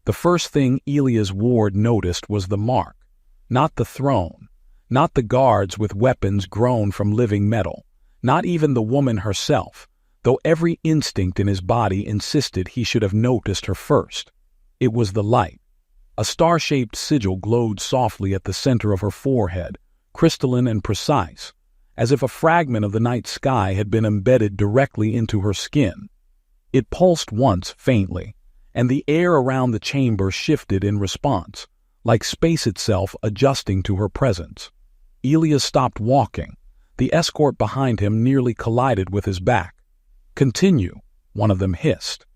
The first thing Elia's ward noticed was the mark. Not the throne, not the guards with weapons grown from living metal, not even the woman herself, though every instinct in his body insisted he should have noticed her first. It was the light. A star-shaped sigil glowed softly at the center of her forehead, crystalline and precise, as if a fragment of the night sky had been embedded directly into her skin. It pulsed once faintly, and the air around the chamber shifted in response, like space itself adjusting to her presence. Elia stopped walking. The escort behind him nearly collided with his back. "Continue," one of them hissed.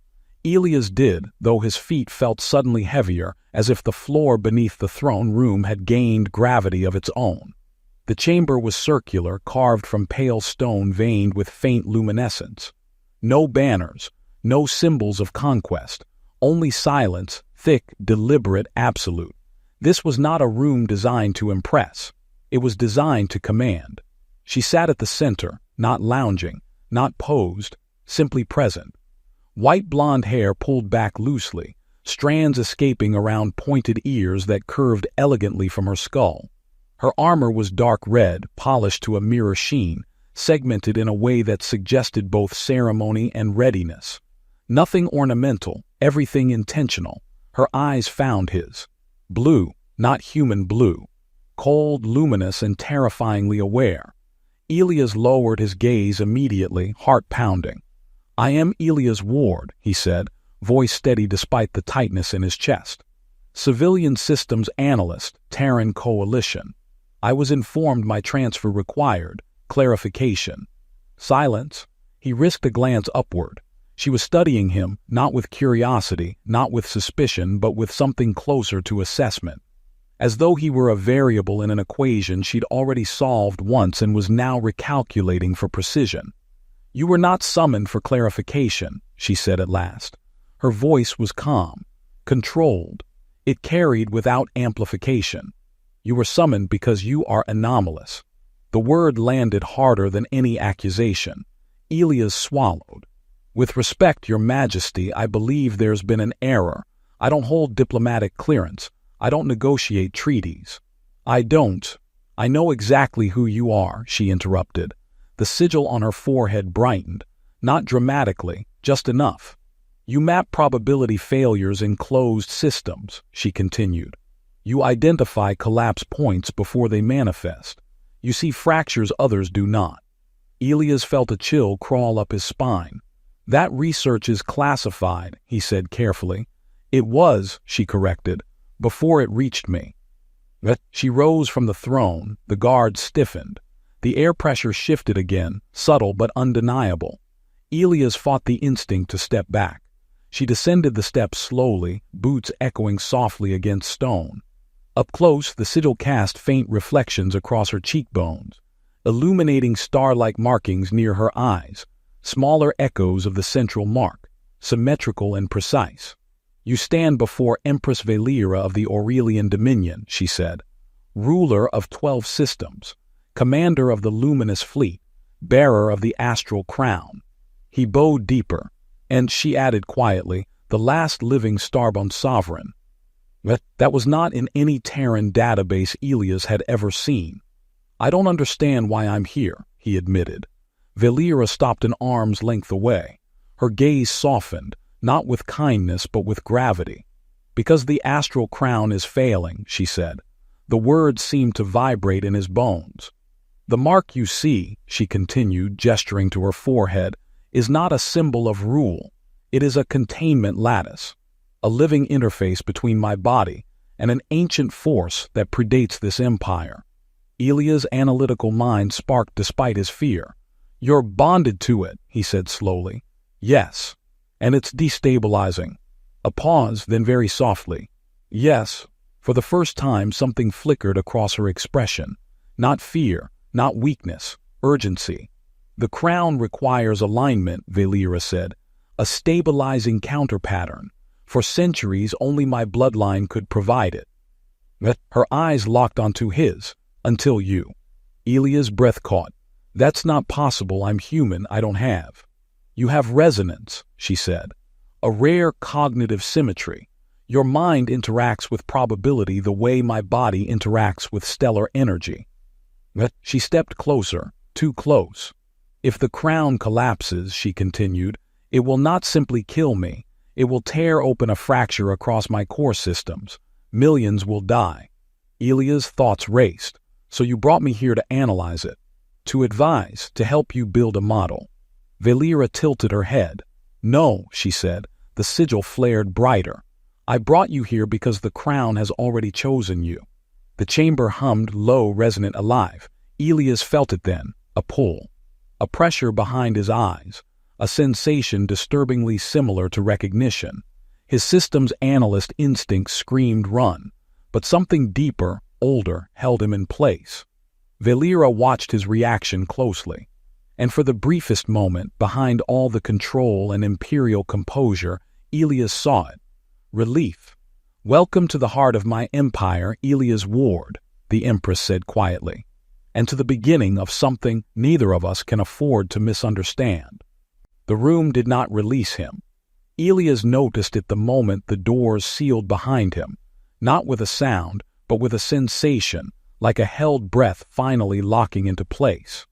Elias did, though his feet felt suddenly heavier, as if the floor beneath the throne room had gained gravity of its own. The chamber was circular, carved from pale stone veined with faint luminescence. No banners, no symbols of conquest, only silence, thick, deliberate, absolute. This was not a room designed to impress. It was designed to command. She sat at the center, not lounging, not posed, simply present. White blonde hair pulled back loosely, strands escaping around pointed ears that curved elegantly from her skull. Her armor was dark red, polished to a mirror sheen, segmented in a way that suggested both ceremony and readiness. Nothing ornamental, everything intentional. Her eyes found his. Blue, not human blue. Cold, luminous, and terrifyingly aware. Elias lowered his gaze immediately, heart pounding. "I am Elias Ward," he said, voice steady despite the tightness in his chest. "Civilian Systems Analyst, Terran Coalition. I was informed my transfer required clarification." Silence. He risked a glance upward. She was studying him, not with curiosity, not with suspicion, but with something closer to assessment. As though he were a variable in an equation she'd already solved once and was now recalculating for precision. "You were not summoned for clarification," she said at last. Her voice was calm, controlled. It carried without amplification. "You were summoned because you are anomalous." The word landed harder than any accusation. Elias swallowed. "With respect, Your Majesty, I believe there's been an error. I don't hold diplomatic clearance. I don't negotiate treaties." I know exactly who you are," she interrupted. The sigil on her forehead brightened, not dramatically, just enough. "You map probability failures in closed systems," she continued. "You identify collapse points before they manifest. You see fractures others do not." Elias felt a chill crawl up his spine. "That research is classified," he said carefully. "It was," she corrected, "before it reached me." She rose from the throne. The guard stiffened. The air pressure shifted again, subtle but undeniable. Elias fought the instinct to step back. She descended the steps slowly, boots echoing softly against stone. Up close, the sigil cast faint reflections across her cheekbones, illuminating star-like markings near her eyes, smaller echoes of the central mark, symmetrical and precise. "You stand before Empress Valera of the Aurelian Dominion," she said, "ruler of 12 systems, commander of the luminous fleet, bearer of the astral crown." He bowed deeper, and she added quietly, "the last living starbound sovereign." That was not in any Terran database Elias had ever seen. "I don't understand why I'm here," he admitted. Valera stopped an arm's length away. Her gaze softened, not with kindness but with gravity. "Because the astral crown is failing," she said. The words seemed to vibrate in his bones. "The mark you see," she continued, gesturing to her forehead, "is not a symbol of rule. It is a containment lattice, a living interface between my body and an ancient force that predates this empire." Elia's analytical mind sparked despite his fear. "You're bonded to it," he said slowly. "Yes. And it's destabilizing." A pause, then very softly. "Yes." For the first time, something flickered across her expression. Not fear, not weakness, urgency. "The crown requires alignment," Valera said. "A stabilizing counterpattern. For centuries, only my bloodline could provide it." Her eyes locked onto his. "Until you." Elia's breath caught. "That's not possible. I'm human. I don't have." "You have resonance," she said. "A rare cognitive symmetry. Your mind interacts with probability the way my body interacts with stellar energy. She stepped closer, too close. If the crown collapses, she continued, it will not simply kill me. It will tear open a fracture across my core systems. Millions will die. Elia's thoughts raced. So you brought me here to analyze it, to advise, to help you build a model. Valera tilted her head. No, she said, the sigil flared brighter. I brought you here because the crown has already chosen you. The chamber hummed low, resonant, alive. Elias felt it then, a pull, a pressure behind his eyes, a sensation disturbingly similar to recognition. His system's analyst instinct screamed run, but something deeper, older, held him in place. Valera watched his reaction closely, and for the briefest moment, behind all the control and imperial composure, Elias saw it. Relief. Welcome to the heart of my empire, Elias Ward, the Empress said quietly, and to the beginning of something neither of us can afford to misunderstand. The room did not release him. Elias noticed it the moment the doors sealed behind him, not with a sound, but with a sensation, like a held breath finally locking into place.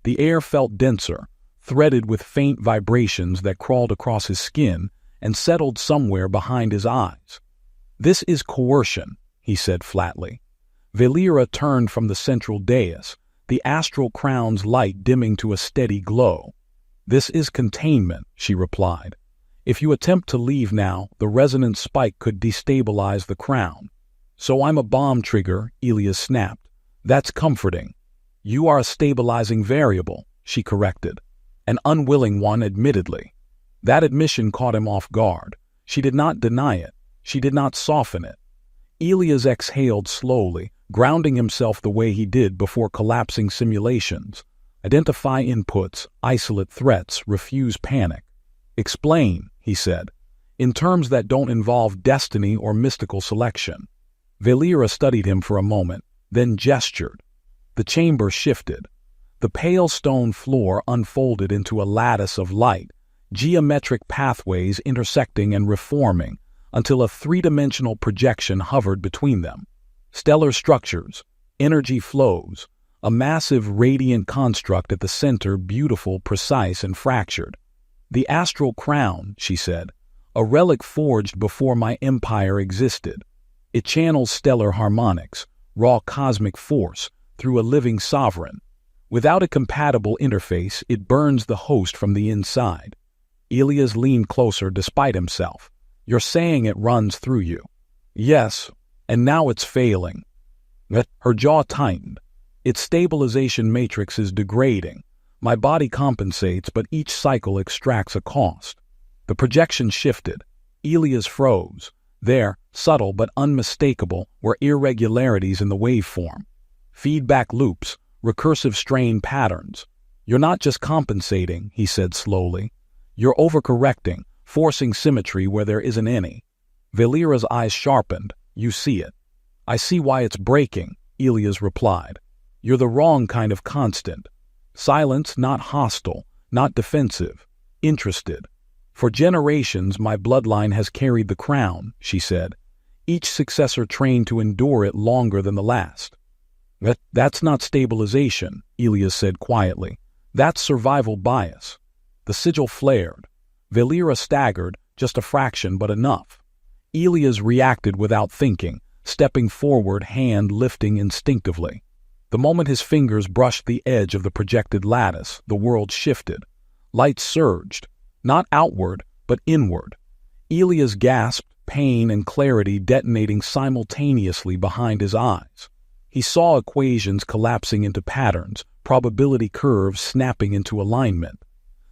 The air felt denser, threaded with faint vibrations that crawled across his skin and settled somewhere behind his eyes. This is coercion, he said flatly. Valera turned from the central dais, the astral crown's light dimming to a steady glow. This is containment, she replied. If you attempt to leave now, the resonance spike could destabilize the crown. So I'm a bomb trigger, Elias snapped. That's comforting. You are a stabilizing variable, she corrected. An unwilling one, admittedly. That admission caught him off guard. She did not deny it. She did not soften it. Elias exhaled slowly, grounding himself the way he did before collapsing simulations. Identify inputs, isolate threats, refuse panic. Explain, he said, in terms that don't involve destiny or mystical selection. Valera studied him for a moment, then gestured. The chamber shifted. The pale stone floor unfolded into a lattice of light, geometric pathways intersecting and reforming until a three-dimensional projection hovered between them. Stellar structures, energy flows, a massive radiant construct at the center, beautiful, precise, and fractured. The astral crown, she said, a relic forged before my empire existed. It channels stellar harmonics, raw cosmic force, through a living sovereign. Without a compatible interface, it burns the host from the inside. Elias leaned closer despite himself. You're saying it runs through you. Yes, and now it's failing. Her jaw tightened. Its stabilization matrix is degrading. My body compensates, but each cycle extracts a cost. The projection shifted. Elias froze. There, subtle but unmistakable, were irregularities in the waveform. Feedback loops, recursive strain patterns. You're not just compensating, he said slowly. You're overcorrecting, forcing symmetry where there isn't any. Valera's eyes sharpened. You see it. I see why it's breaking, Elias replied. You're the wrong kind of constant. Silence, not hostile, not defensive, interested. For generations, my bloodline has carried the crown, she said, each successor trained to endure it longer than the last. That's not stabilization, Elias said quietly. That's survival bias. The sigil flared. Valera staggered, just a fraction, but enough. Elias reacted without thinking, stepping forward, hand lifting instinctively. The moment his fingers brushed the edge of the projected lattice, the world shifted. Light surged, not outward, but inward. Elias gasped, pain and clarity detonating simultaneously behind his eyes. He saw equations collapsing into patterns, probability curves snapping into alignment.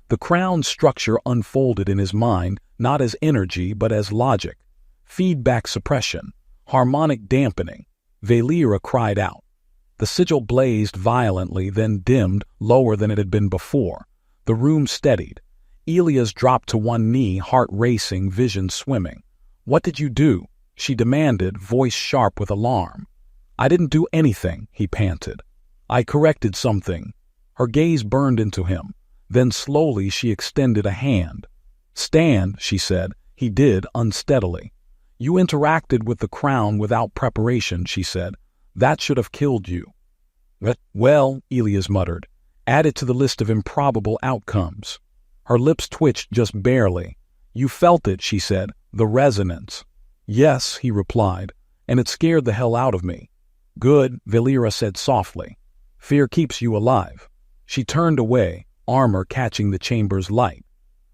The crown's structure unfolded in his mind, not as energy, but as logic. Feedback suppression, harmonic dampening. Valera cried out. The sigil blazed violently, then dimmed, lower than it had been before. The room steadied. Elias dropped to one knee, heart racing, vision swimming. What did you do? She demanded, voice sharp with alarm. I didn't do anything, he panted. I corrected something. Her gaze burned into him. Then slowly she extended a hand. Stand, she said. He did, unsteadily. You interacted with the crown without preparation, she said. That should have killed you. Well, Elias muttered, add it to the list of improbable outcomes. Her lips twitched just barely. You felt it, she said, the resonance. Yes, he replied, and it scared the hell out of me. Good, Valera said softly. Fear keeps you alive. She turned away, armor catching the chamber's light.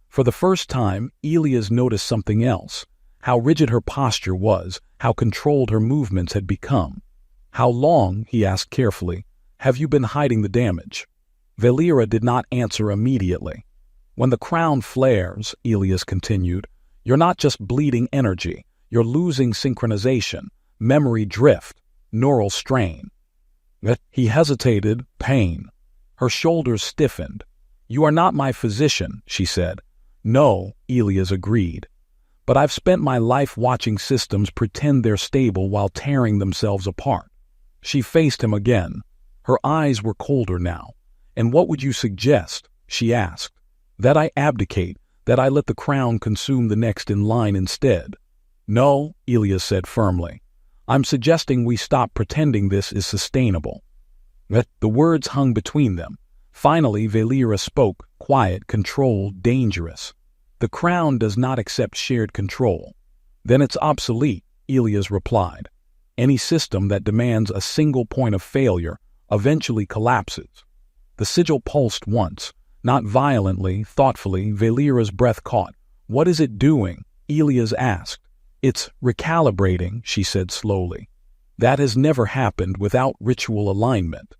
For the first time, Elias noticed something else. How rigid her posture was, how controlled her movements had become. How long, he asked carefully, have you been hiding the damage? Valera did not answer immediately. When the crown flares, Elias continued, you're not just bleeding energy, you're losing synchronization, memory drift, neural strain. He hesitated, pain. Her shoulders stiffened. You are not my physician, she said. No, Elias agreed. But I've spent my life watching systems pretend they're stable while tearing themselves apart. She faced him again. Her eyes were colder now. And what would you suggest? She asked. That I abdicate, that I let the crown consume the next in line instead. No, Elias said firmly. I'm suggesting we stop pretending this is sustainable. The words hung between them. Finally, Valera spoke, quiet, controlled, dangerous. The crown does not accept shared control. Then it's obsolete, Elias replied. Any system that demands a single point of failure eventually collapses. The sigil pulsed once, not violently, thoughtfully. Valera's breath caught. What is it doing? Elias asked. It's recalibrating, she said slowly. That has never happened without ritual alignment.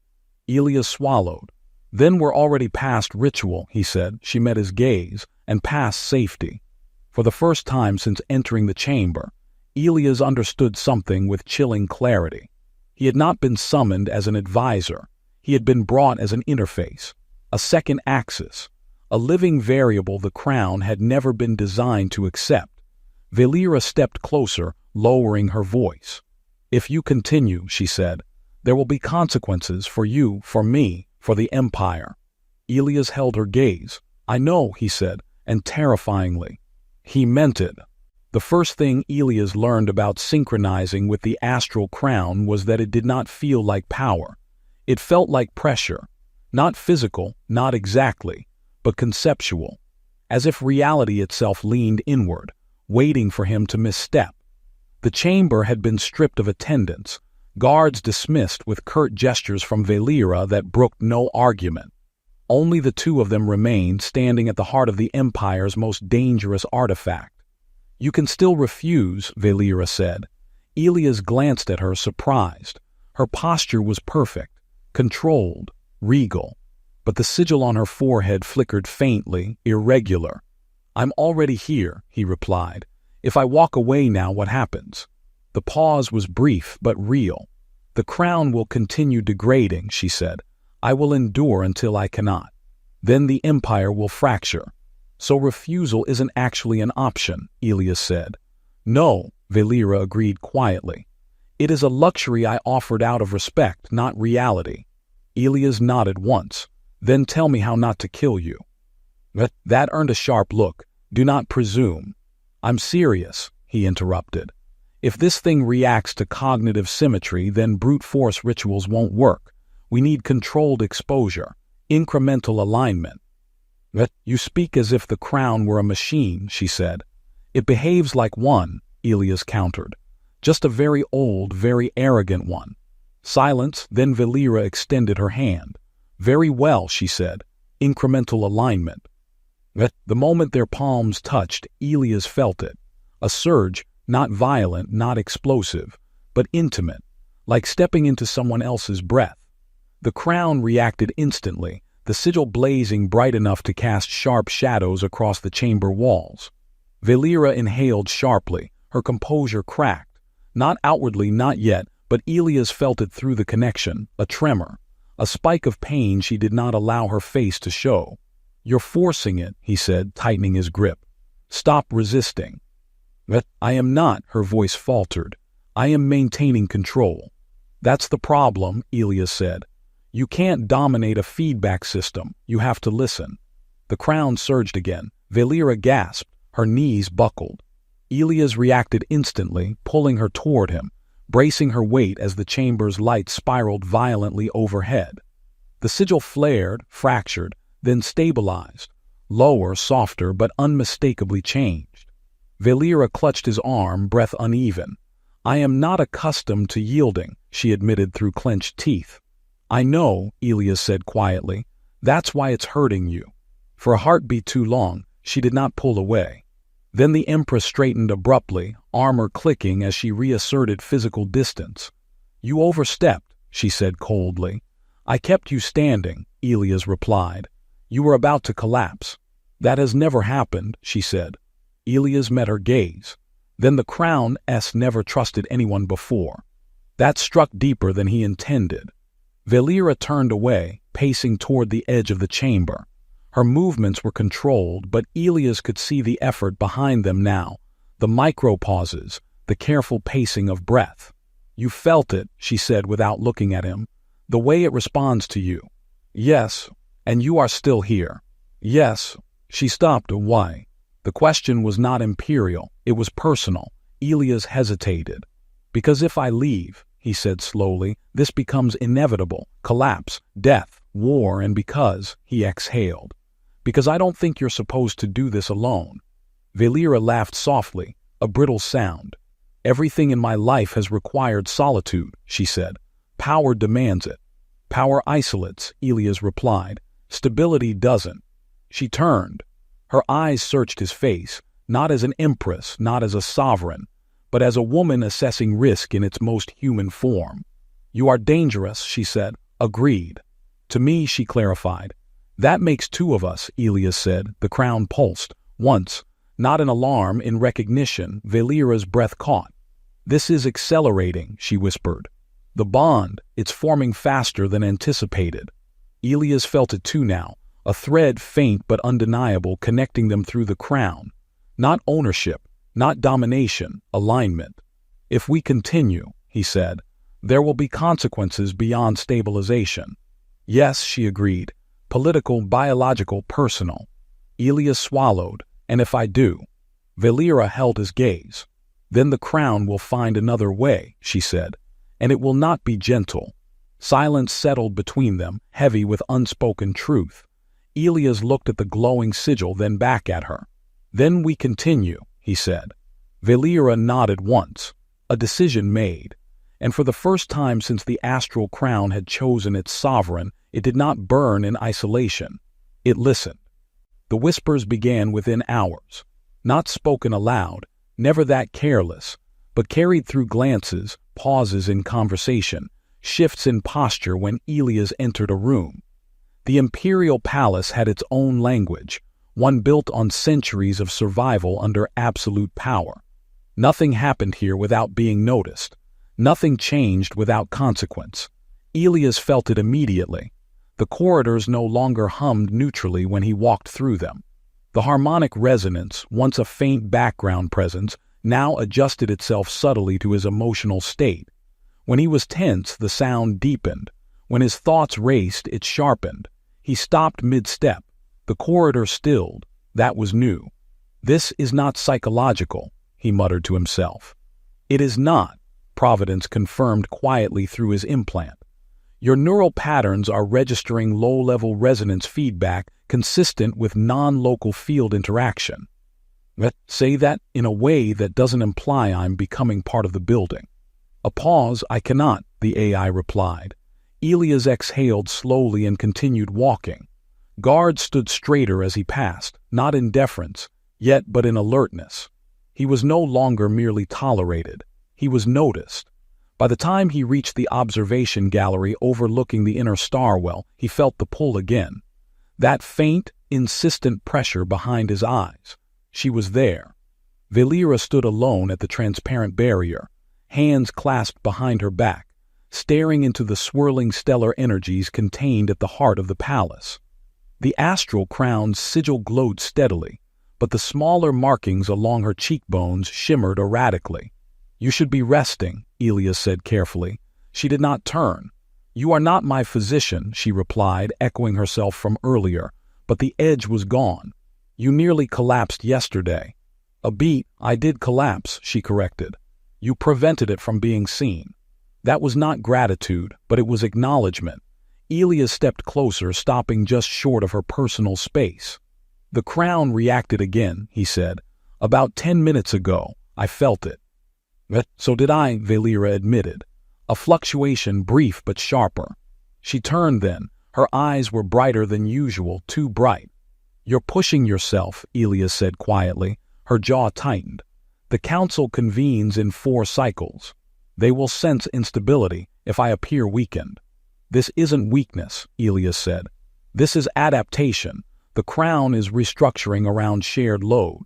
Elias swallowed. Then we're already past ritual, he said. She met his gaze, and past safety. For the first time since entering the chamber, Elias understood something with chilling clarity. He had not been summoned as an advisor. He had been brought as an interface, a second axis, a living variable the crown had never been designed to accept. Valera stepped closer, lowering her voice. If you continue, she said, there will be consequences for you, for me, for the Empire. Elias held her gaze. I know, he said, and terrifyingly. He meant it. The first thing Elias learned about synchronizing with the astral crown was that it did not feel like power. It felt like pressure. Not physical, not exactly, but conceptual. As if reality itself leaned inward, waiting for him to misstep. The chamber had been stripped of attendants, guards dismissed with curt gestures from Valera that brooked no argument. Only the two of them remained standing at the heart of the Empire's most dangerous artifact. You can still refuse, Valera said. Elias glanced at her, surprised. Her posture was perfect, controlled, regal. But the sigil on her forehead flickered faintly, irregular. I'm already here, he replied. If I walk away now, what happens? The pause was brief but real. The crown will continue degrading, she said. I will endure until I cannot. Then the Empire will fracture. So refusal isn't actually an option, Elias said. No, Valera agreed quietly. It is a luxury I offered out of respect, not reality. Elias nodded once. Then tell me how not to kill you. That earned a sharp look. Do not presume. I'm serious, he interrupted. If this thing reacts to cognitive symmetry, then brute force rituals won't work. We need controlled exposure, incremental alignment. You speak as if the crown were a machine, she said. It behaves like one, Elias countered. Just a very old, very arrogant one. Silence, then Valera extended her hand. Very well, she said. Incremental alignment. The moment their palms touched, Elias felt it. A surge, not violent, not explosive, but intimate, like stepping into someone else's breath. The crown reacted instantly, the sigil blazing bright enough to cast sharp shadows across the chamber walls. Valera inhaled sharply, her composure cracked. Not outwardly, not yet, but Elias felt it through the connection, a tremor. A spike of pain she did not allow her face to show. You're forcing it, he said, tightening his grip. Stop resisting. I am not, her voice faltered. I am maintaining control. That's the problem, Elias said. You can't dominate a feedback system. You have to listen. The crown surged again. Valera gasped. Her knees buckled. Elias reacted instantly, pulling her toward him, bracing her weight as the chamber's light spiraled violently overhead. The sigil flared, fractured, then stabilized, lower, softer, but unmistakably changed. Valera clutched his arm, breath uneven. "I am not accustomed to yielding," she admitted through clenched teeth. "I know," Elias said quietly. "That's why it's hurting you." For a heartbeat too long, she did not pull away. Then the Empress straightened abruptly, armor clicking as she reasserted physical distance. "You overstepped," she said coldly. "I kept you standing," Elias replied. "You were about to collapse." "That has never happened," she said. Elias met her gaze. "Then the Crown S never trusted anyone before." That struck deeper than he intended. Valera turned away, pacing toward the edge of the chamber. Her movements were controlled, but Elias could see the effort behind them now, the micro-pauses, the careful pacing of breath. "You felt it," she said without looking at him. "The way it responds to you." "Yes, and you are still here." "Yes." She stopped. Why? The question was not imperial, it was personal. Elias hesitated. "Because if I leave," he said slowly, "this becomes inevitable. Collapse, death, war, and because," he exhaled. "Because I don't think you're supposed to do this alone." Valera laughed softly, a brittle sound. "Everything in my life has required solitude," she said. "Power demands it." "Power isolates," Elias replied. "Stability doesn't." She turned. Her eyes searched his face, not as an empress, not as a sovereign, but as a woman assessing risk in its most human form. "You are dangerous," she said. "Agreed." "To me," she clarified. "That makes two of us," Elias said. The Crown pulsed. Once, not in alarm, in recognition, Valera's breath caught. "This is accelerating," she whispered. "The bond, it's forming faster than anticipated." Elias felt it too now, a thread faint but undeniable connecting them through the Crown. Not ownership, not domination, alignment. "If we continue," he said, "there will be consequences beyond stabilization." "Yes," she agreed. "Political, biological, personal." Elias swallowed. "And if I do?" Valera held his gaze. "Then the Crown will find another way," she said. "And it will not be gentle." Silence settled between them, heavy with unspoken truth. Elias looked at the glowing sigil, then back at her. "Then we continue," he said. Valera nodded once. A decision made. And for the first time since the astral crown had chosen its sovereign, it did not burn in isolation. It listened. The whispers began within hours. Not spoken aloud, never that careless, but carried through glances, pauses in conversation, shifts in posture when Elias entered a room. The imperial palace had its own language, one built on centuries of survival under absolute power. Nothing happened here without being noticed. Nothing changed without consequence. Elias felt it immediately. The corridors no longer hummed neutrally when he walked through them. The harmonic resonance, once a faint background presence, now adjusted itself subtly to his emotional state. When he was tense, the sound deepened. When his thoughts raced, it sharpened. He stopped mid-step. The corridor stilled. That was new. "This is not psychological," he muttered to himself. "It is not," Providence confirmed quietly through his implant. "Your neural patterns are registering low-level resonance feedback consistent with non-local field interaction." "Say that in a way that doesn't imply I'm becoming part of the building." A pause. "I cannot," the AI replied. Elias exhaled slowly and continued walking. Guards stood straighter as he passed, not in deference, yet but in alertness. He was no longer merely tolerated. He was noticed. By the time he reached the observation gallery overlooking the inner starwell, he felt the pull again. That faint, insistent pressure behind his eyes. She was there. Valera stood alone at the transparent barrier, hands clasped behind her back, staring into the swirling stellar energies contained at the heart of the palace. The astral crown's sigil glowed steadily, but the smaller markings along her cheekbones shimmered erratically. "You should be resting," Elias said carefully. She did not turn. "You are not my physician," she replied, echoing herself from earlier, but the edge was gone. "You nearly collapsed yesterday." A beat, I did collapse, she corrected. You prevented it from being seen. That was not gratitude, but it was acknowledgement. Elia stepped closer, stopping just short of her personal space. The crown reacted again, he said. About 10 minutes ago, I felt it. So did I, Valera admitted. A fluctuation brief but sharper. She turned then. Her eyes were brighter than usual, too bright. You're pushing yourself, Elia said quietly. Her jaw tightened. The council convenes in 4 cycles. They will sense instability if I appear weakened. This isn't weakness, Elia said. This is adaptation. The crown is restructuring around shared load.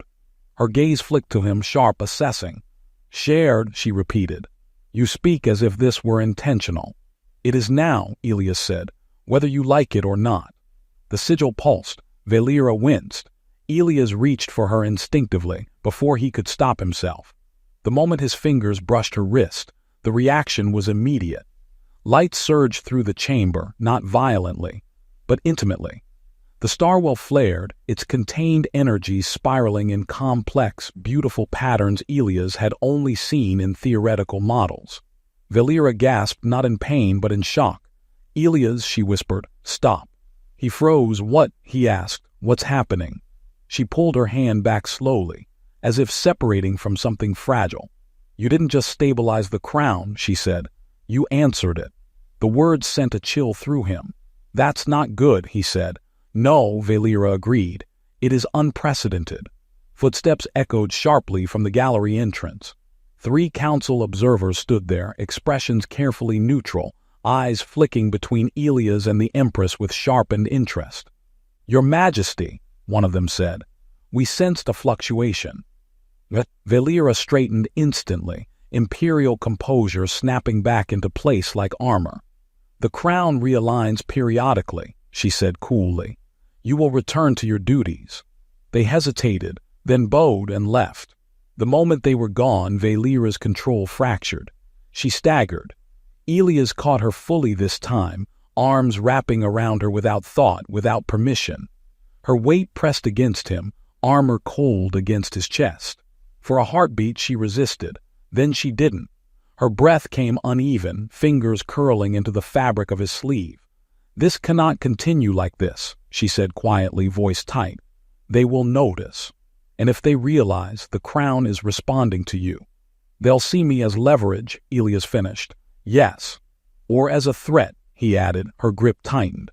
Her gaze flicked to him, sharp, assessing. Shared, she repeated. You speak as if this were intentional. It is now, Elia said, whether you like it or not. The sigil pulsed. Valera winced. Elias reached for her instinctively before he could stop himself. The moment his fingers brushed her wrist, the reaction was immediate. Light surged through the chamber, not violently, but intimately. The starwell flared, its contained energy spiraling in complex, beautiful patterns Elias had only seen in theoretical models. Valera gasped, not in pain but in shock. Elias, she whispered, stop. He froze. What? He asked. What's happening? She pulled her hand back slowly, as if separating from something fragile. You didn't just stabilize the crown, she said. You answered it. The words sent a chill through him. That's not good, he said. No, Valera agreed. It is unprecedented. Footsteps echoed sharply from the gallery entrance. 3 council observers stood there, expressions carefully neutral, eyes flicking between Elias and the Empress with sharpened interest. Your Majesty, one of them said. We sensed a fluctuation. Valera straightened instantly, imperial composure snapping back into place like armor. The crown realigns periodically, she said coolly. You will return to your duties. They hesitated, then bowed and left. The moment they were gone, Valera's control fractured. She staggered. Elias caught her fully this time, arms wrapping around her without thought, without permission. Her weight pressed against him, armor cold against his chest. For a heartbeat she resisted, then she didn't. Her breath came uneven, fingers curling into the fabric of his sleeve. This cannot continue like this, she said quietly, voice tight. They will notice. And if they realize the crown is responding to you, they'll see me as leverage, Elias finished. Yes. Or as a threat, he added, her grip tightened.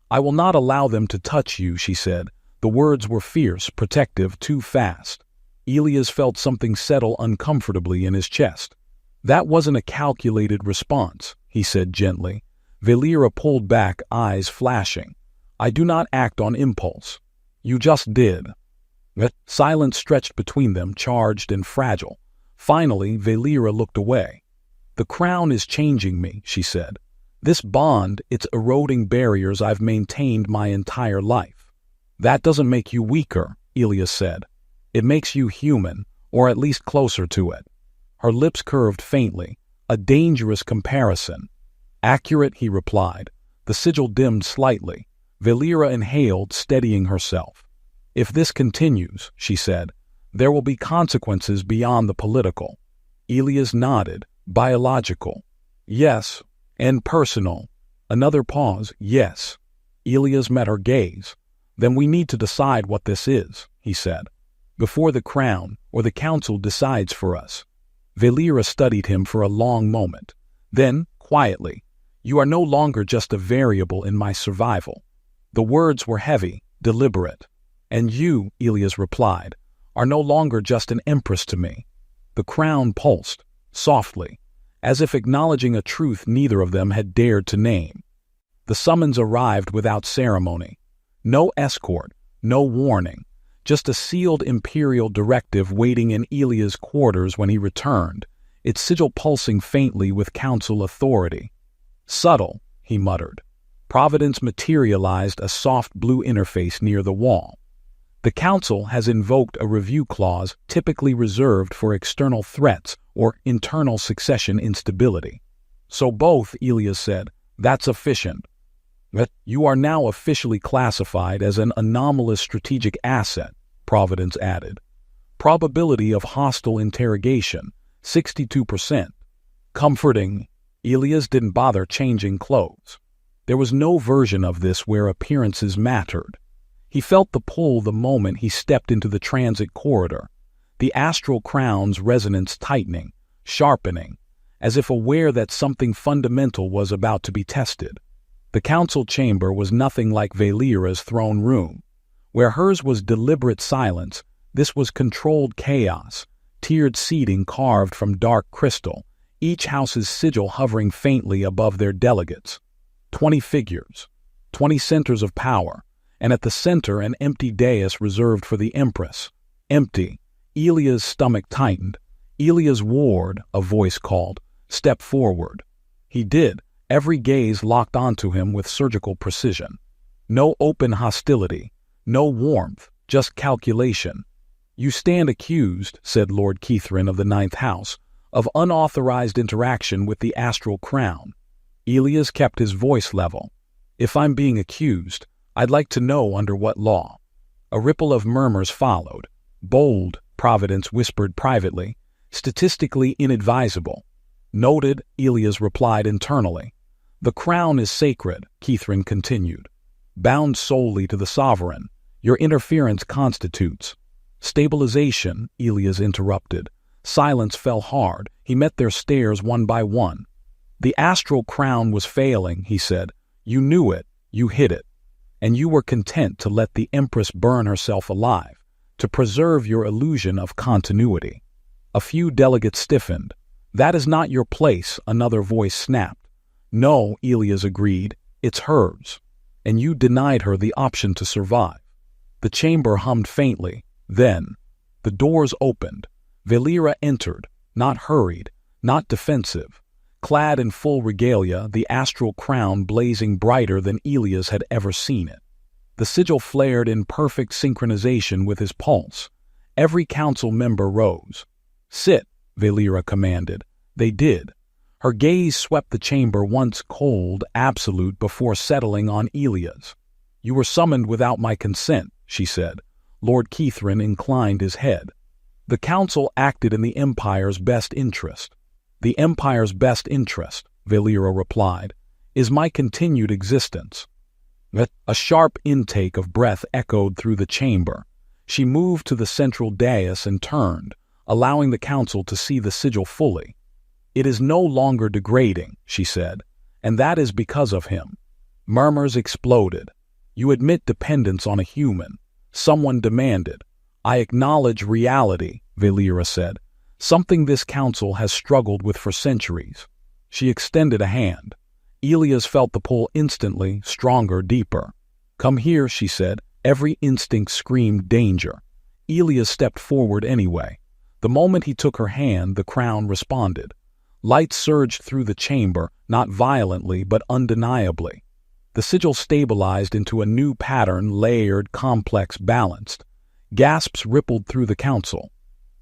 I will not allow them to touch you, she said. The words were fierce, protective, too fast. Elias felt something settle uncomfortably in his chest. That wasn't a calculated response, he said gently. Valera pulled back, eyes flashing. I do not act on impulse. You just did. Silence stretched between them, charged and fragile. Finally, Valera looked away. The crown is changing me, she said. This bond, it's eroding barriers I've maintained my entire life. That doesn't make you weaker, Elias said. It makes you human, or at least closer to it. Her lips curved faintly, a dangerous comparison. Accurate, he replied. The sigil dimmed slightly. Valera inhaled, steadying herself. If this continues, she said, there will be consequences beyond the political. Elias nodded. Biological. Yes. And personal. Another pause. Yes. Elias met her gaze. Then we need to decide what this is, he said. Before the crown, or the council decides for us. Valera studied him for a long moment. Then, quietly, you are no longer just a variable in my survival. The words were heavy, deliberate. And you, Elias replied, are no longer just an empress to me. The crown pulsed, softly, as if acknowledging a truth neither of them had dared to name. The summons arrived without ceremony. No escort, no warning, just a sealed imperial directive waiting in Elias' quarters when he returned, its sigil pulsing faintly with council authority. Subtle, he muttered. Providence materialized a soft blue interface near the wall. The council has invoked a review clause typically reserved for external threats or internal succession instability. So both, Elias said, that's efficient. But you are now officially classified as an anomalous strategic asset, Providence added. Probability of hostile interrogation, 62%. Comforting, Elias didn't bother changing clothes. There was no version of this where appearances mattered. He felt the pull the moment he stepped into the transit corridor, the astral crown's resonance tightening, sharpening, as if aware that something fundamental was about to be tested. The council chamber was nothing like Valera's throne room. Where hers was deliberate silence, this was controlled chaos, tiered seating carved from dark crystal, each house's sigil hovering faintly above their delegates. 20 figures, 20 centers of power, and at the center an empty dais reserved for the Empress. Empty. Elia's stomach tightened. Elia's ward, a voice called, step forward. He did, every gaze locked onto him with surgical precision. No open hostility, no warmth, just calculation. "You stand accused," said Lord Keithrin of the Ninth House, "of unauthorized interaction with the astral crown." Elias kept his voice level. "If I'm being accused, I'd like to know under what law." A ripple of murmurs followed. "Bold," Providence whispered privately. "Statistically inadvisable." "Noted," Elias replied internally. "The crown is sacred," Keithrin continued. "Bound solely to the sovereign. Your interference constitutes." "Stabilization," Elias interrupted. Silence fell hard. He met their stares one by one. "The astral crown was failing," he said. "You knew it. You hid it. And you were content to let the Empress burn herself alive, to preserve your illusion of continuity." A few delegates stiffened. "That is not your place," another voice snapped. "No," Elias agreed, "it's hers. And you denied her the option to survive." The chamber hummed faintly. Then, the doors opened. Valera entered, not hurried, not defensive. Clad in full regalia, the astral crown blazing brighter than Elias had ever seen it. The sigil flared in perfect synchronization with his pulse. Every council member rose. "Sit," Valera commanded. They did. Her gaze swept the chamber once cold, absolute, before settling on Elias. "You were summoned without my consent," she said. Lord Keithrin inclined his head. "The council acted in the Empire's best interest." "The Empire's best interest," Valera replied, "is my continued existence." A sharp intake of breath echoed through the chamber. She moved to the central dais and turned, allowing the council to see the sigil fully. "It is no longer degrading," she said, "and that is because of him." Murmurs exploded. "You admit dependence on a human," someone demanded. "I acknowledge reality," Valera said, "something this council has struggled with for centuries." She extended a hand. Elias felt the pull instantly, stronger, deeper. "Come here," she said. Every instinct screamed danger. Elias stepped forward anyway. The moment he took her hand, the crown responded. Light surged through the chamber, not violently but undeniably. The sigil stabilized into a new pattern, layered, complex, balanced. Gasps rippled through the council.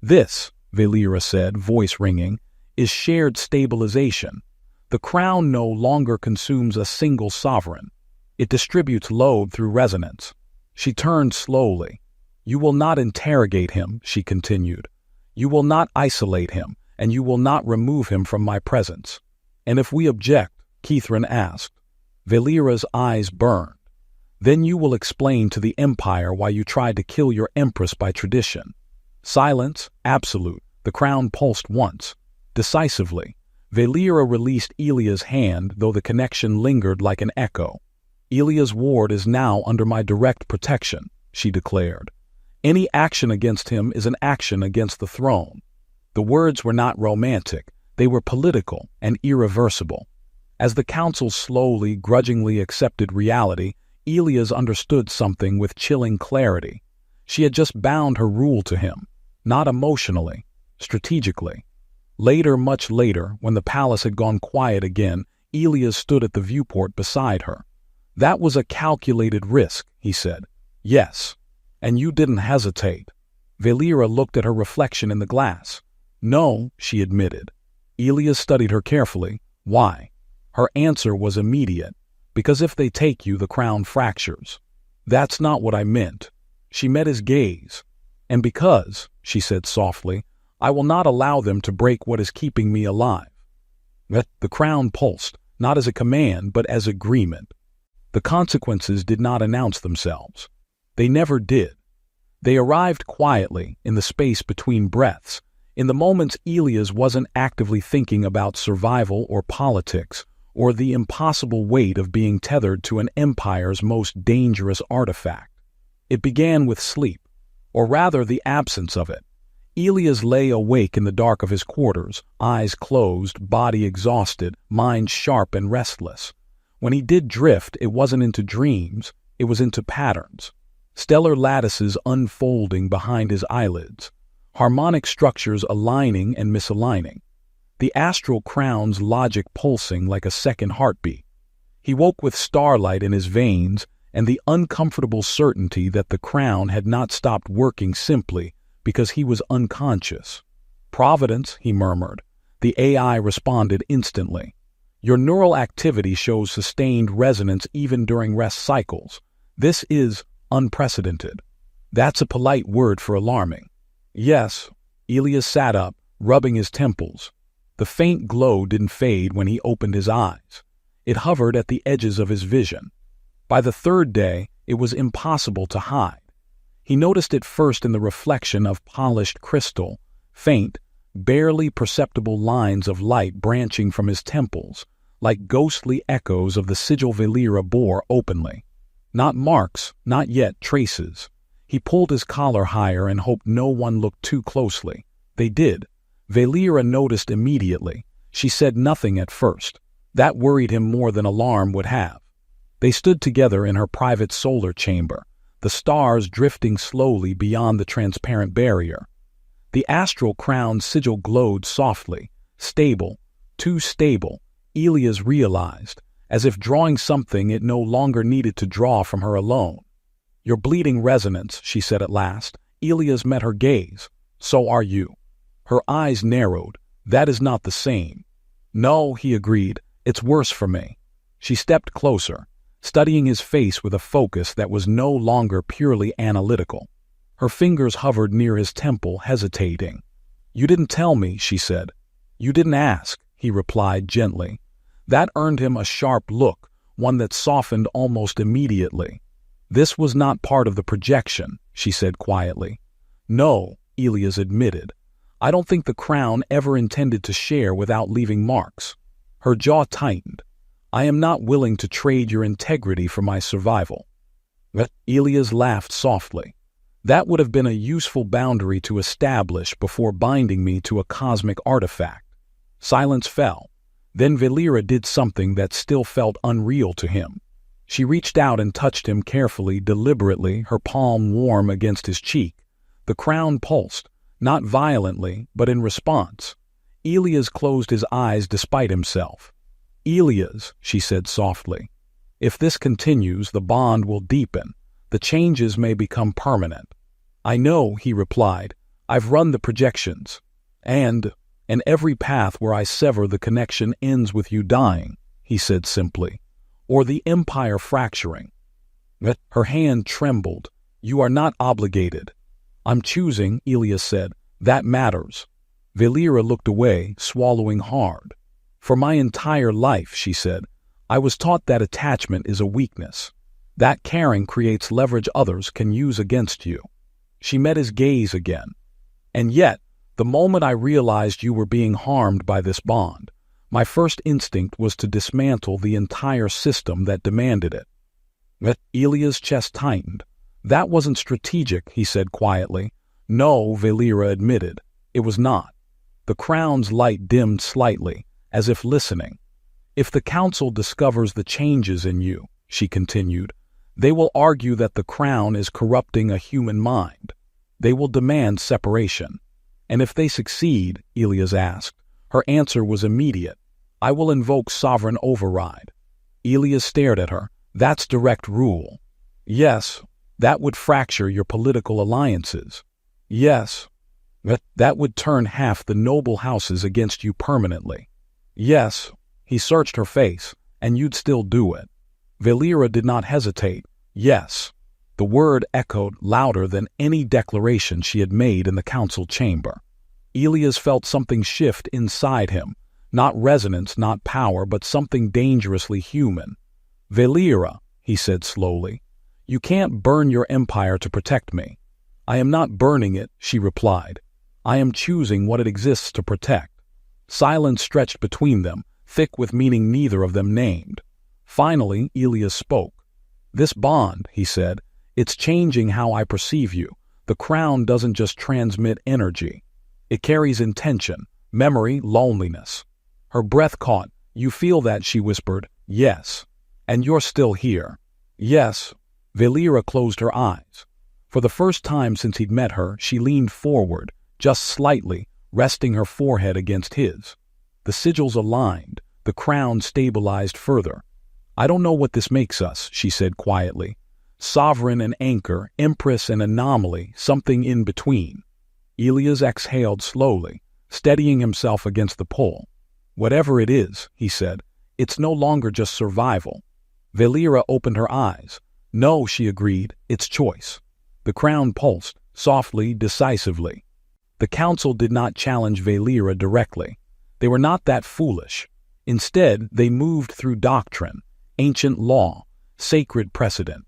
"This," Valera said, voice ringing, "is shared stabilization. The crown no longer consumes a single sovereign. It distributes load through resonance." She turned slowly. "You will not interrogate him," she continued. "You will not isolate him, and you will not remove him from my presence." "And if we object?" Keithrin asked. Valera's eyes burned. "Then you will explain to the Empire why you tried to kill your Empress by tradition." Silence, absolute. The crown pulsed once. Decisively, Valera released Elia's hand, though the connection lingered like an echo. "Elia's ward is now under my direct protection," she declared. "Any action against him is an action against the throne." The words were not romantic. They were political and irreversible. As the council slowly, grudgingly accepted reality, Elias understood something with chilling clarity. She had just bound her rule to him, not emotionally, strategically. Later, much later, when the palace had gone quiet again, Elias stood at the viewport beside her. "That was a calculated risk," he said. "Yes. And you didn't hesitate." Valera looked at her reflection in the glass. "No," she admitted. Elias studied her carefully. "Why?" Her answer was immediate. "Because if they take you, the crown fractures." "That's not what I meant." She met his gaze. "And because," she said softly. I will not allow them to break what is keeping me alive. The crown pulsed, not as a command, but as agreement. The consequences did not announce themselves. They never did. They arrived quietly, in the space between breaths, in the moments Elias wasn't actively thinking about survival or politics, or the impossible weight of being tethered to an empire's most dangerous artifact. It began with sleep, or rather the absence of it. Elias lay awake in the dark of his quarters, eyes closed, body exhausted, mind sharp and restless. When he did drift, it wasn't into dreams, it was into patterns. Stellar lattices unfolding behind his eyelids, harmonic structures aligning and misaligning, the astral crown's logic pulsing like a second heartbeat. He woke with starlight in his veins and the uncomfortable certainty that the crown had not stopped working simply because he was unconscious. Providence, he murmured. The AI responded instantly. Your neural activity shows sustained resonance even during rest cycles. This is unprecedented. That's a polite word for alarming. Yes, Elias sat up, rubbing his temples. The faint glow didn't fade when he opened his eyes. It hovered at the edges of his vision. By the third day, it was impossible to hide. He noticed it first in the reflection of polished crystal, faint, barely perceptible lines of light branching from his temples, like ghostly echoes of the sigil Valera bore openly. Not marks, not yet traces. He pulled his collar higher and hoped no one looked too closely. They did. Valera noticed immediately. She said nothing at first. That worried him more than alarm would have. They stood together in her private solar chamber, the stars drifting slowly beyond the transparent barrier. The astral crown's sigil glowed softly, stable, too stable, Elias realized, as if drawing something it no longer needed to draw from her alone. Your bleeding resonance, she said at last. Elias met her gaze. So are you. Her eyes narrowed. That is not the same. No, he agreed. It's worse for me. She stepped closer, studying his face with a focus that was no longer purely analytical. Her fingers hovered near his temple, hesitating. You didn't tell me, she said. You didn't ask, he replied gently. That earned him a sharp look, one that softened almost immediately. This was not part of the projection, she said quietly. No, Elias admitted. I don't think the crown ever intended to share without leaving marks. Her jaw tightened. I am not willing to trade your integrity for my survival. Elias laughed softly. That would have been a useful boundary to establish before binding me to a cosmic artifact. Silence fell. Then Valera did something that still felt unreal to him. She reached out and touched him carefully, deliberately, her palm warm against his cheek. The crown pulsed, not violently, but in response. Elias closed his eyes despite himself. Elias, she said softly, if this continues, the bond will deepen. The changes may become permanent. I know, he replied. I've run the projections. And every path where I sever the connection ends with you dying, he said simply, or the empire fracturing. Her hand trembled. You are not obligated. I'm choosing, Elias said. That matters. Valera looked away, swallowing hard. For my entire life, she said, I was taught that attachment is a weakness. That caring creates leverage others can use against you. She met his gaze again. And yet, the moment I realized you were being harmed by this bond, my first instinct was to dismantle the entire system that demanded it. Elias' chest tightened. That wasn't strategic, he said quietly. No, Valera admitted. It was not. The crown's light dimmed slightly, as if listening. If the council discovers the changes in you, she continued, they will argue that the crown is corrupting a human mind. They will demand separation. And if they succeed, Elias asked, her answer was immediate. I will invoke sovereign override. Elias stared at her. That's direct rule. Yes, that would fracture your political alliances. Yes, that would turn half the noble houses against you permanently. Yes, he searched her face, and you'd still do it. Valera did not hesitate. Yes. The word echoed louder than any declaration she had made in the council chamber. Elias felt something shift inside him, not resonance, not power, but something dangerously human. "Valera," he said slowly, "you can't burn your empire to protect me." "I am not burning it," she replied. "I am choosing what it exists to protect." Silence stretched between them, thick with meaning neither of them named. Finally, Elias spoke. "This bond," he said, "it's changing how I perceive you. The crown doesn't just transmit energy. It carries intention, memory, loneliness." Her breath caught. "You feel that," she whispered. "Yes." "And you're still here." "Yes." Valera closed her eyes. For the first time since he'd met her, she leaned forward, just slightly, resting her forehead against his. The sigils aligned, the crown stabilized further. "I don't know what this makes us," she said quietly. "Sovereign and anchor, empress and anomaly, something in between." Elias exhaled slowly, steadying himself against the pole. "Whatever it is," he said, "it's no longer just survival." Valera opened her eyes. "No," she agreed, "it's choice." The crown pulsed, softly, decisively. The council did not challenge Valera directly. They were not that foolish. Instead, they moved through doctrine, ancient law, sacred precedent.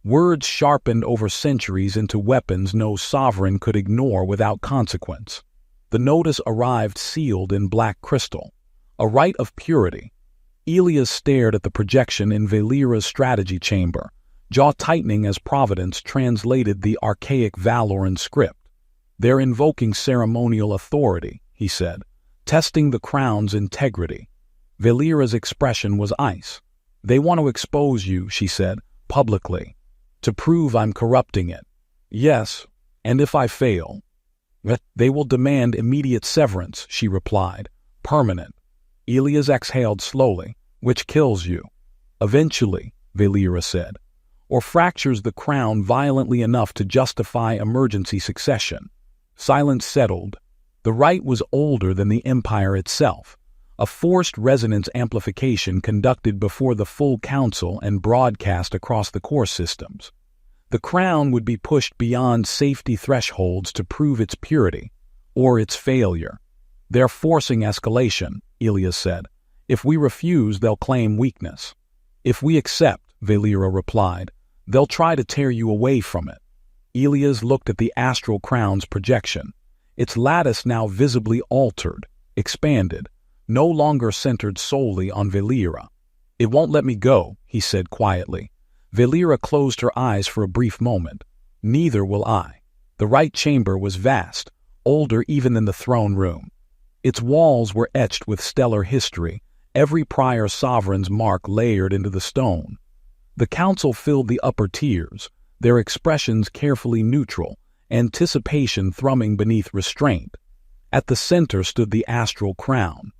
Words sharpened over centuries into weapons no sovereign could ignore without consequence. The notice arrived sealed in black crystal, a rite of purity. Elias stared at the projection in Valera's strategy chamber, jaw tightening as Providence translated the archaic Valoran script. "They're invoking ceremonial authority," he said, "testing the crown's integrity." Valera's expression was ice. "They want to expose you," she said, "publicly, to prove I'm corrupting it." "Yes, and if I fail?" "They will demand immediate severance," she replied, "permanent." Elias exhaled slowly. "Which kills you?" "Eventually," Valera said, "or fractures the crown violently enough to justify emergency succession." Silence settled. The rite was older than the empire itself, a forced resonance amplification conducted before the full council and broadcast across the core systems. The crown would be pushed beyond safety thresholds to prove its purity, or its failure. "They're forcing escalation," Elias said. "If we refuse, they'll claim weakness." "If we accept," Valera replied, "they'll try to tear you away from it." Elias looked at the astral crown's projection, its lattice now visibly altered, expanded, no longer centered solely on Valera. "It won't let me go," he said quietly. Valera closed her eyes for a brief moment. "Neither will I." The right chamber was vast, older even than the throne room. Its walls were etched with stellar history, every prior sovereign's mark layered into the stone. The council filled the upper tiers, their expressions carefully neutral, anticipation thrumming beneath restraint. At the center stood the astral crown,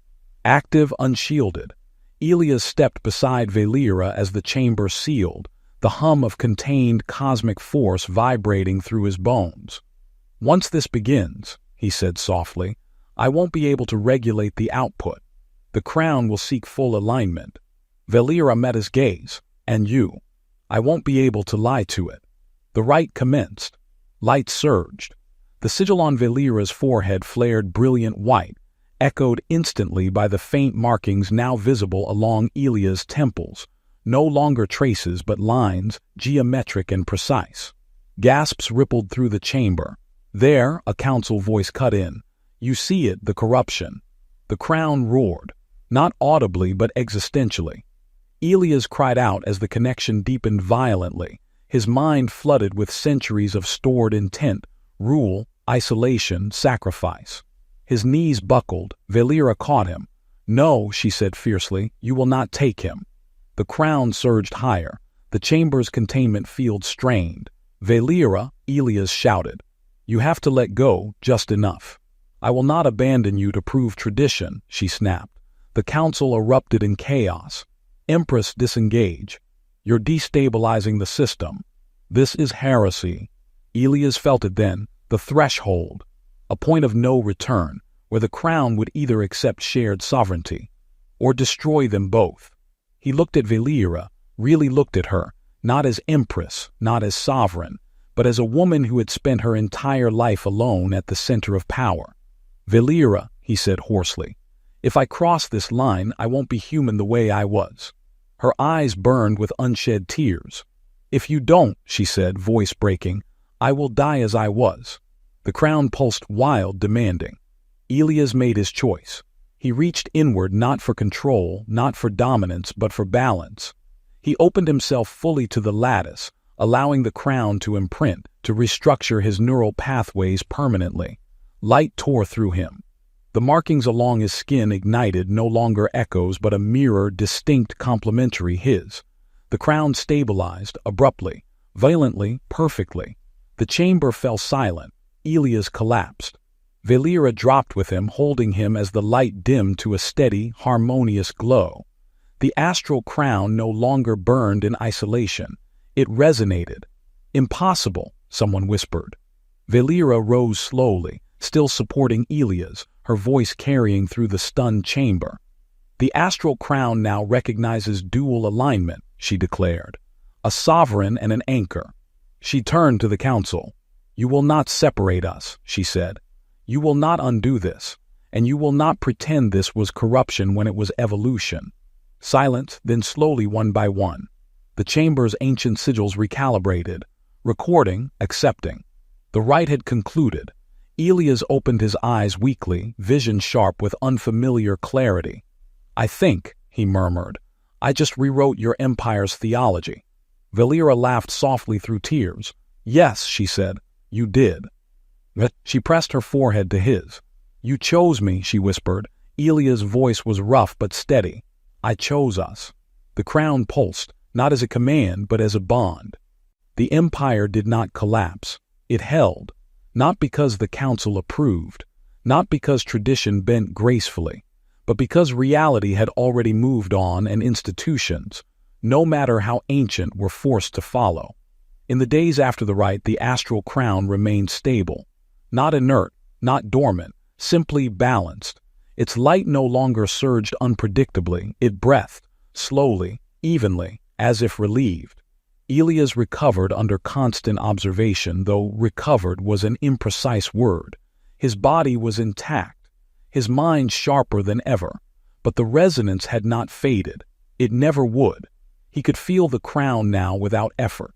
active, unshielded. Elias stepped beside Valera as the chamber sealed, the hum of contained cosmic force vibrating through his bones. "Once this begins," he said softly, "I won't be able to regulate the output. The crown will seek full alignment." Valera met his gaze. "And you. I won't be able to lie to it." The rite commenced. Light surged. The sigil on Valera's forehead flared brilliant white, echoed instantly by the faint markings now visible along Elias' temples, no longer traces but lines, geometric and precise. Gasps rippled through the chamber. "There," a council voice cut in. "You see it, the corruption." The crown roared, not audibly but existentially. Elias cried out as the connection deepened violently, his mind flooded with centuries of stored intent, rule, isolation, sacrifice. His knees buckled. Valera caught him. "No," she said fiercely, "you will not take him." The crown surged higher, the chamber's containment field strained. "Valera," Elias shouted, "you have to let go just enough." "I will not abandon you to prove tradition," she snapped. The council erupted in chaos. "Empress, disengage. You're destabilizing the system. This is heresy." Elias felt it then, the threshold, a point of no return, where the crown would either accept shared sovereignty or destroy them both. He looked at Valera, really looked at her, not as empress, not as sovereign, but as a woman who had spent her entire life alone at the center of power. "Valera," he said hoarsely, "if I cross this line, I won't be human the way I was." Her eyes burned with unshed tears. "If you don't," she said, voice breaking, "I will die as I was." The crown pulsed wild, demanding. Elias made his choice. He reached inward not for control, not for dominance, but for balance. He opened himself fully to the lattice, allowing the crown to imprint, to restructure his neural pathways permanently. Light tore through him. The markings along his skin ignited, no longer echoes, but a mirror distinct complementary his. The crown stabilized, abruptly, violently, perfectly. The chamber fell silent. Elias collapsed. Valera dropped with him, holding him as the light dimmed to a steady, harmonious glow. The astral crown no longer burned in isolation. It resonated. "Impossible," someone whispered. Valera rose slowly, still supporting Elias, her voice carrying through the stunned chamber. "The astral crown now recognizes dual alignment," she declared. "A sovereign and an anchor." She turned to the council. "You will not separate us," she said. "You will not undo this, and you will not pretend this was corruption when it was evolution." Silence, then slowly one by one. The chamber's ancient sigils recalibrated, recording, accepting. The rite had concluded. Elias opened his eyes weakly, vision sharp with unfamiliar clarity. "I think," he murmured, "I just rewrote your empire's theology." Valera laughed softly through tears. "Yes," she said, "you did." She pressed her forehead to his. "You chose me," she whispered. Elias' voice was rough but steady. "I chose us." The crown pulsed, not as a command, but as a bond. The empire did not collapse. It held, not because the council approved, not because tradition bent gracefully, but because reality had already moved on and institutions, no matter how ancient, were forced to follow. In the days after the rite, the astral crown remained stable, not inert, not dormant, simply balanced. Its light no longer surged unpredictably, it breathed, slowly, evenly, as if relieved. Elias recovered under constant observation, though recovered was an imprecise word. His body was intact, his mind sharper than ever, but the resonance had not faded. It never would. He could feel the crown now without effort.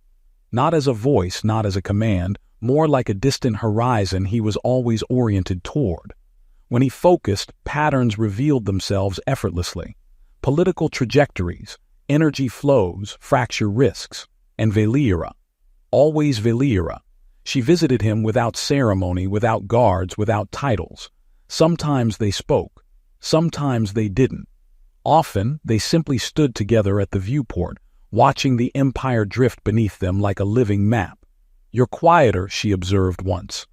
Not as a voice, not as a command, more like a distant horizon he was always oriented toward. When he focused, patterns revealed themselves effortlessly. Political trajectories, energy flows, fracture risks. And Valera. Always Valera. She visited him without ceremony, without guards, without titles. Sometimes they spoke. Sometimes they didn't. Often, they simply stood together at the viewport, watching the empire drift beneath them like a living map. "You're quieter," she observed once.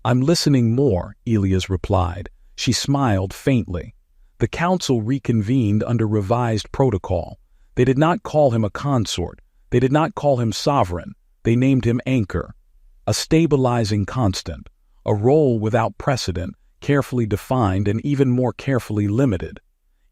"I'm listening more," Elias replied. She smiled faintly. The council reconvened under revised protocol. They did not call him a consort. They did not call him sovereign. They named him anchor. A stabilizing constant. A role without precedent, carefully defined and even more carefully limited.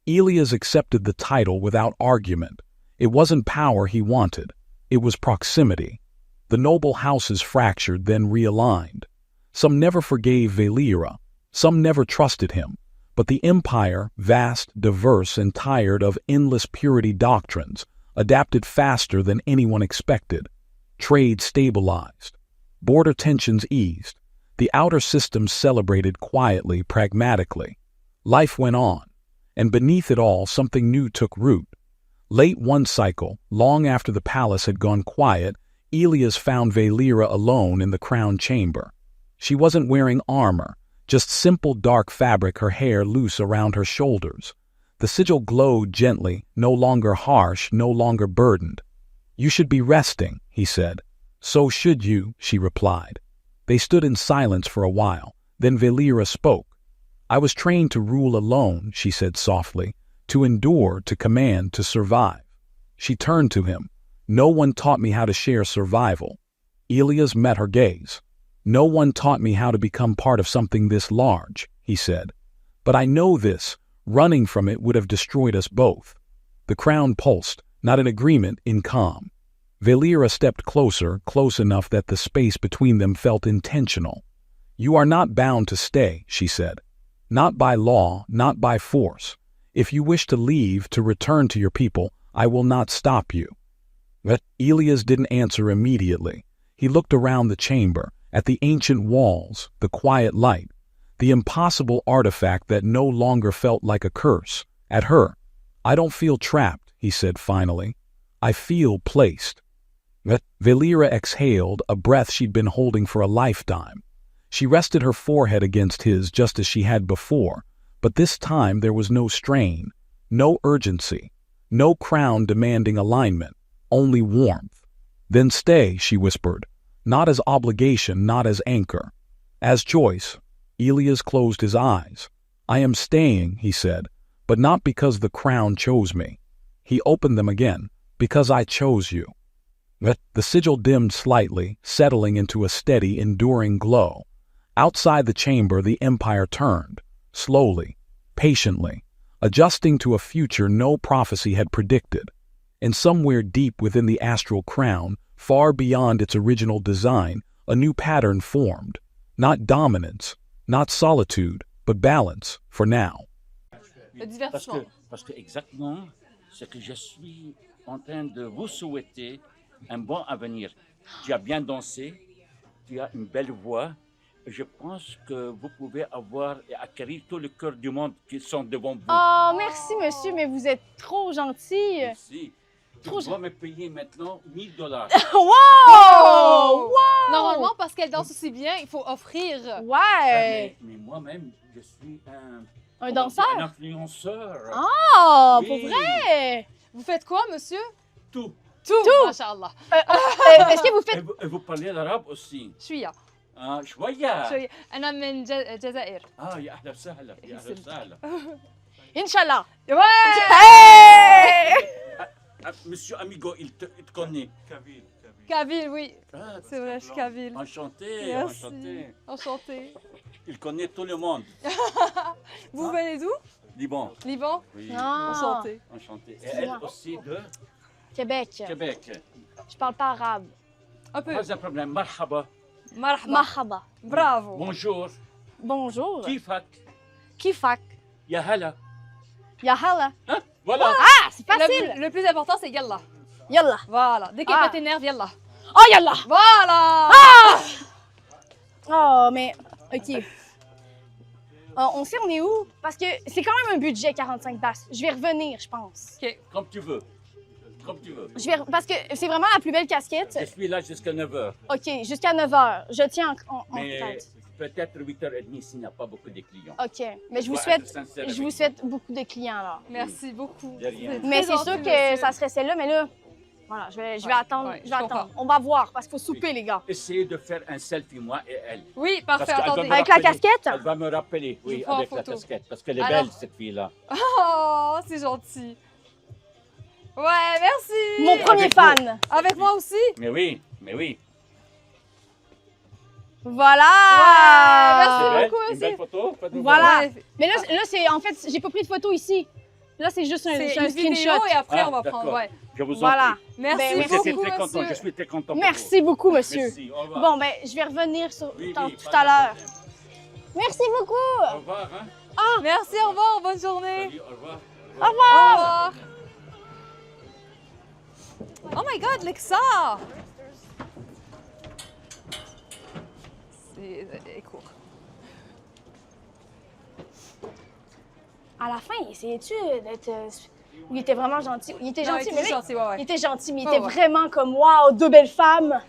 Elias accepted the title without argument. It wasn't power he wanted. It was proximity. The noble houses fractured, then realigned. Some never forgave Valera. Some never trusted him. But the empire, vast, diverse, and tired of endless purity doctrines, adapted faster than anyone expected. Trade stabilized. Border tensions eased. The outer systems celebrated quietly, pragmatically. Life went on. And beneath it all, something new took root. Late one cycle, long after the palace had gone quiet, Elias found Valera alone in the crown chamber. She wasn't wearing armor, just simple dark fabric, her hair loose around her shoulders. The sigil glowed gently, no longer harsh, no longer burdened. "You should be resting," he said. "So should you," she replied. They stood in silence for a while. Then Valera spoke. "I was trained to rule alone," she said softly, "to endure, to command, to survive." She turned to him. "No one taught me how to share survival." Elias met her gaze. "No one taught me how to become part of something this large," he said. "But I know this. Running from it would have destroyed us both." The crown pulsed, not in agreement, in calm. Valera stepped closer, close enough that the space between them felt intentional. "You are not bound to stay," she said. "Not by law, not by force. If you wish to leave, to return to your people, I will not stop you." But Elias didn't answer immediately. He looked around the chamber, at the ancient walls, the quiet light, the impossible artifact that no longer felt like a curse, at her. "I don't feel trapped," he said finally. "I feel placed." Valera exhaled, a breath she'd been holding for a lifetime. She rested her forehead against his just as she had before, but this time there was no strain, no urgency, no crown demanding alignment, only warmth. "Then stay," she whispered, "not as obligation, not as anchor. As choice." Elias closed his eyes. "I am staying," he said, "but not because the crown chose me." He opened them again, "Because I chose you." The sigil dimmed slightly, settling into a steady, enduring glow. Outside the chamber, the Empire turned, slowly, patiently, adjusting to a future no prophecy had predicted. And somewhere deep within the astral crown, far beyond its original design, a new pattern formed. Not dominance, not solitude, but balance, for now. Le divertissement. Parce que exactement ce que je suis en train de vous souhaiter, un bon avenir. Tu as bien dansé, tu as une belle voix. Je pense que vous pouvez avoir et acquérir tout le cœur du monde qui sont devant vous. Oh, merci, monsieur, mais vous êtes trop gentil. Merci. Tu dois me payer maintenant $1000. Wow! Wow! Normalement, parce qu'elle danse aussi bien, il faut offrir. Ouais! Mais moi-même, je suis Un danseur? un influenceur. Ah, Oui. pour vrai? Vous faites quoi, monsieur? Tout. Tout! Machallah. Est-ce que vous Et faites... vous parlez l'arabe aussi. شوية. شوية. شوية. أنا من الجزائر. يا أهلا وسهلا يا أهلا وسهلا. Inch'Allah! Ouais! Hey! Monsieur Amigo, il te connaît. Kabyle, oui. Ah, C'est vrai, je suis kabyle. Enchanté, Merci. enchanté. Enchantée. Il connaît tout le monde. Vous venez d'où? Liban. Liban? Oui. Ah, Enchantée. Enchanté. Et elle aussi de Québec. Québec. Je parle pas arabe. Un peu. Pas de problème. Marhaba. Marhaba. Marhaba. Bravo. Bonjour. Bonjour. Kifak. Kifak. Ya hala. Yahala. Hein? Voilà. Ah, c'est facile. Le plus important, c'est yalla. Yallah. Voilà. Dès qu'elle Ah. t'énerve, yalla. Oh, yallah. Voilà! Oh, mais... OK. On sait on est où? Parce que c'est quand même un budget, 45 basses. Je vais revenir, je pense. OK. Comme tu veux. Comme tu veux. Parce que c'est vraiment la plus belle casquette. Je suis là jusqu'à 9h. OK, jusqu'à 9 h. Je tiens en Mais tête. peut-être 8h30 s'il n'y a pas beaucoup de clients. OK. Mais je dois vous souhaite, être sincère je avec vous souhaite beaucoup de clients, alors. Merci beaucoup. De rien. C'est Mais très c'est sûr gentil, que monsieur. ça serait celle-là, mais là, voilà, je vais Ouais, attendre. ouais, je je vais comprends. attendre. On va voir, parce qu'il faut souper, les gars. Essayez de faire un selfie, moi et elle. Oui, parfait. Parce qu'elle Attendez. va me Avec la rappeler. casquette? Elle va me rappeler, oui, prends en avec la photo. casquette. Parce qu'elle est Alors. belle, cette fille-là. Oh, c'est gentil. Ouais, merci. Mon premier Avec vous. fan. Avec moi aussi. Mais oui, mais oui. Voilà. merci C'est belle, beaucoup, une monsieur. belle photo. Faites-nous Voilà. Ouais, Mais là c'est en fait, j'ai pas pris de photo ici. Là, c'est juste un, c'est c'est un une vidéo screenshot. et après Ah, on va d'accord. prendre. Ouais. Je vous en Voilà. prie. Merci Ben, Oui, j'étais beaucoup, très content. monsieur. Je suis très content. pour Merci beaucoup, vous. monsieur. Merci, au revoir. Bon, ben, je vais revenir sur, Oui, tout oui, à l'heure. Merci beaucoup. Au revoir, hein. Merci, au revoir, bonne journée. Salut, au revoir. Au revoir. Oh my god, Lexa! C'est court. À la fin, essayais-tu d'être... il était vraiment gentil. Il était Non, gentil, il mais était là, gentil, ouais, ouais. il était gentil, mais il Ouais, était ouais. vraiment comme, waouh, deux belles femmes.